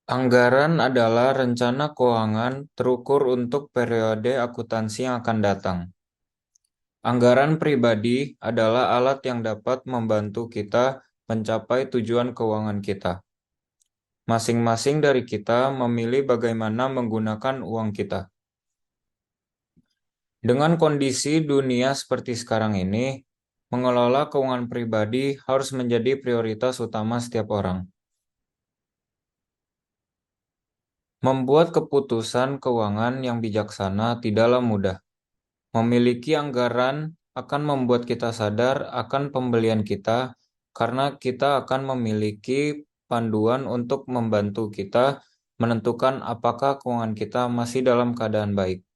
Anggaran adalah rencana keuangan terukur untuk periode akuntansi yang akan datang. Anggaran pribadi adalah alat yang dapat membantu kita mencapai tujuan keuangan kita. Masing-masing dari kita memilih bagaimana menggunakan uang kita. Dengan kondisi dunia seperti sekarang ini, mengelola keuangan pribadi harus menjadi prioritas utama setiap orang. Membuat keputusan keuangan yang bijaksana tidaklah mudah. Memiliki anggaran akan membuat kita sadar akan pembelian kita, karena kita akan memiliki panduan untuk membantu kita menentukan apakah keuangan kita masih dalam keadaan baik.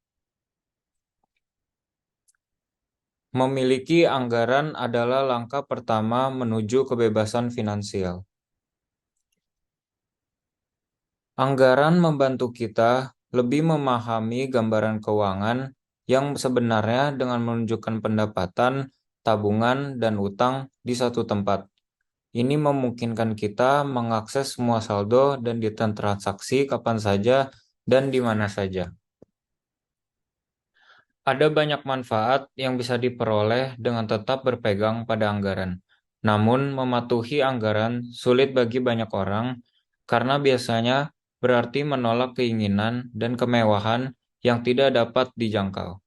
Memiliki anggaran adalah langkah pertama menuju kebebasan finansial. Anggaran membantu kita lebih memahami gambaran keuangan yang sebenarnya dengan menunjukkan pendapatan, tabungan, dan utang di satu tempat. Ini memungkinkan kita mengakses semua saldo dan detail transaksi kapan saja dan di mana saja. Ada banyak manfaat yang bisa diperoleh dengan tetap berpegang pada anggaran. Namun, mematuhi anggaran sulit bagi banyak orang karena biasanya berarti menolak keinginan dan kemewahan yang tidak dapat dijangkau.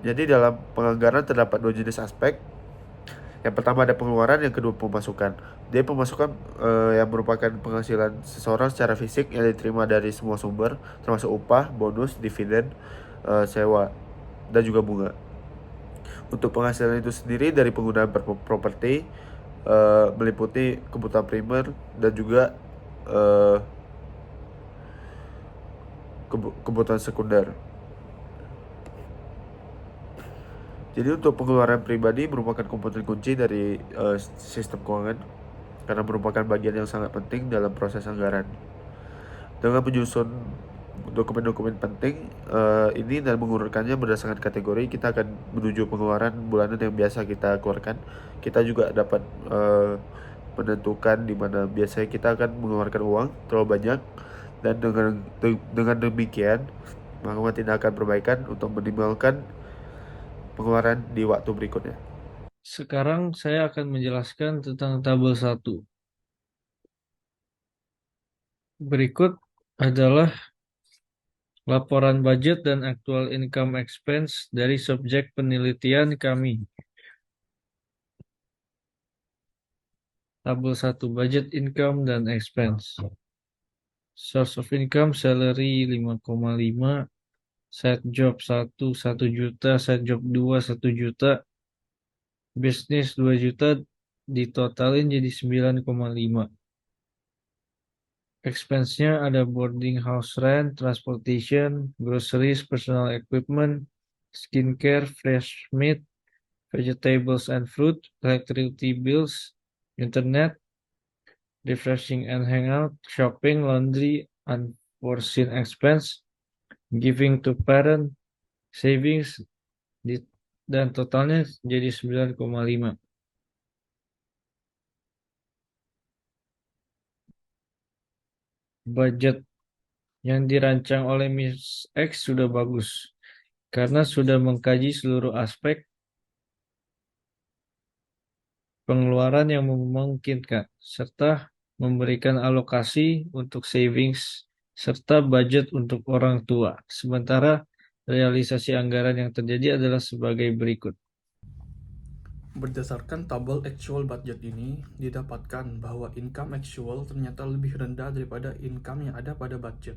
Jadi dalam penganggaran terdapat dua jenis aspek. Yang pertama ada pengeluaran, yang kedua pemasukan. Dia pemasukan yang merupakan penghasilan seseorang secara fisik yang diterima dari semua sumber, termasuk upah, bonus, dividen, sewa, dan juga bunga. Untuk penghasilan itu sendiri dari penggunaan properti, meliputi kebutuhan primer dan juga eh, kebutuhan sekunder. Jadi untuk pengeluaran pribadi merupakan komponen kunci dari sistem keuangan karena merupakan bagian yang sangat penting dalam proses anggaran. Dengan menyusun dokumen-dokumen penting ini dan mengurutkannya berdasarkan kategori, kita akan menuju pengeluaran bulanan yang biasa kita keluarkan. Kita juga dapat menentukan di mana biasanya kita akan mengeluarkan uang terlalu banyak, dan dengan demikian melakukan tindakan perbaikan untuk minimalkan pengeluaran di waktu berikutnya. Sekarang saya akan menjelaskan tentang tabel 1. Berikut adalah laporan budget dan actual income expense dari subjek penelitian kami. Tabel 1, budget income dan expense. Source of income, salary 5,5, side job 1 juta, side job 2 1 juta, bisnis 2 juta, ditotalin jadi 9,5. Expense-nya ada boarding house rent, transportation, groceries, personal equipment, skincare, fresh meat, vegetables and fruit, electricity bills, internet, refreshing and hangout, shopping, laundry, unforeseen expense, giving to parent, savings, dan totalnya jadi 9,5. Budget yang dirancang oleh Miss X sudah bagus karena sudah mengkaji seluruh aspek pengeluaran yang memungkinkan, serta memberikan alokasi untuk savings serta budget untuk orang tua. Sementara realisasi anggaran yang terjadi adalah sebagai berikut. Berdasarkan tabel actual budget ini, didapatkan bahwa income actual ternyata lebih rendah daripada income yang ada pada budget,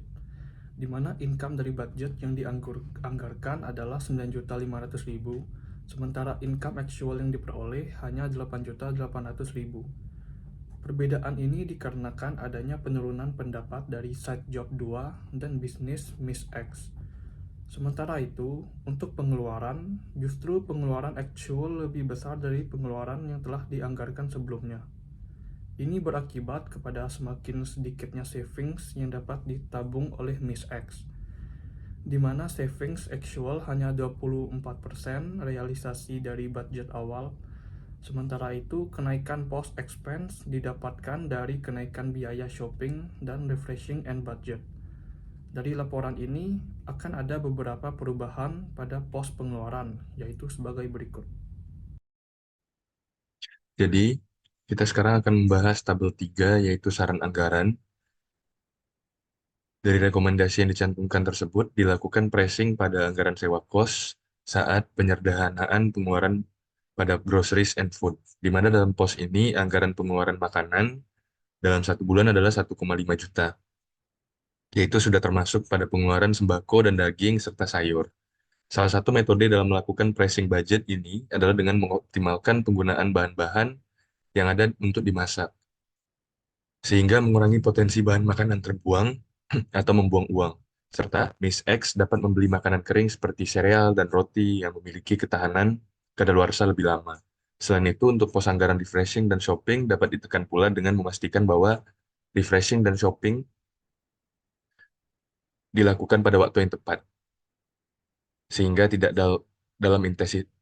di mana income dari budget yang dianggarkan adalah 9.500.000, sementara income actual yang diperoleh hanya 8.800.000. Perbedaan ini dikarenakan adanya penurunan pendapat dari side job 2 dan bisnis Miss X. Sementara itu, untuk pengeluaran, justru pengeluaran actual lebih besar dari pengeluaran yang telah dianggarkan sebelumnya. Ini berakibat kepada semakin sedikitnya savings yang dapat ditabung oleh Miss X, di mana savings actual hanya 24% realisasi dari budget awal, Sementara itu, kenaikan post expense didapatkan dari kenaikan biaya shopping dan refreshing and budget. Dari laporan ini akan ada beberapa perubahan pada pos pengeluaran, yaitu sebagai berikut. Jadi, kita sekarang akan membahas tabel 3, yaitu saran anggaran. Dari rekomendasi yang dicantumkan tersebut, dilakukan pricing pada anggaran sewa kos saat penyederhanaan pengeluaran pada groceries and food, di mana dalam pos ini anggaran pengeluaran makanan dalam 1 bulan adalah 1,5 juta, yaitu sudah termasuk pada pengeluaran sembako dan daging serta sayur. Salah satu metode dalam melakukan pricing budget ini adalah dengan mengoptimalkan penggunaan bahan-bahan yang ada untuk dimasak, sehingga mengurangi potensi bahan makanan terbuang atau membuang uang. Serta Miss X dapat membeli makanan kering seperti sereal dan roti yang memiliki ketahanan kadaluarsa lebih lama. Selain itu, untuk pos anggaran refreshing dan shopping dapat ditekan pula dengan memastikan bahwa refreshing dan shopping dilakukan pada waktu yang tepat, sehingga tidak dalam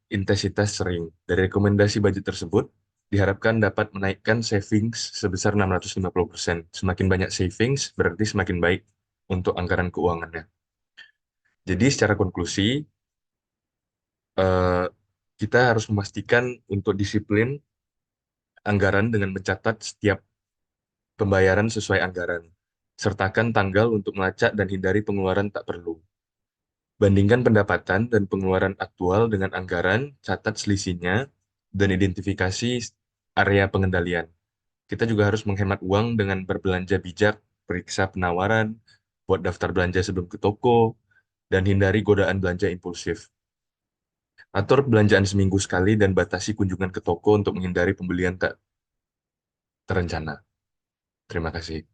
intensitas sering. Dari rekomendasi budget tersebut, diharapkan dapat menaikkan savings sebesar 650%. Semakin banyak savings, berarti semakin baik untuk anggaran keuangannya. Jadi secara konklusi, eh, kita harus memastikan untuk disiplin anggaran dengan mencatat setiap pembayaran sesuai anggaran. Sertakan tanggal untuk melacak dan hindari pengeluaran tak perlu. Bandingkan pendapatan dan pengeluaran aktual dengan anggaran, catat selisihnya, dan identifikasi area pengendalian. Kita juga harus menghemat uang dengan berbelanja bijak, periksa penawaran, buat daftar belanja sebelum ke toko, dan hindari godaan belanja impulsif. Atur belanjaan seminggu sekali dan batasi kunjungan ke toko untuk menghindari pembelian tak terencana. Terima kasih.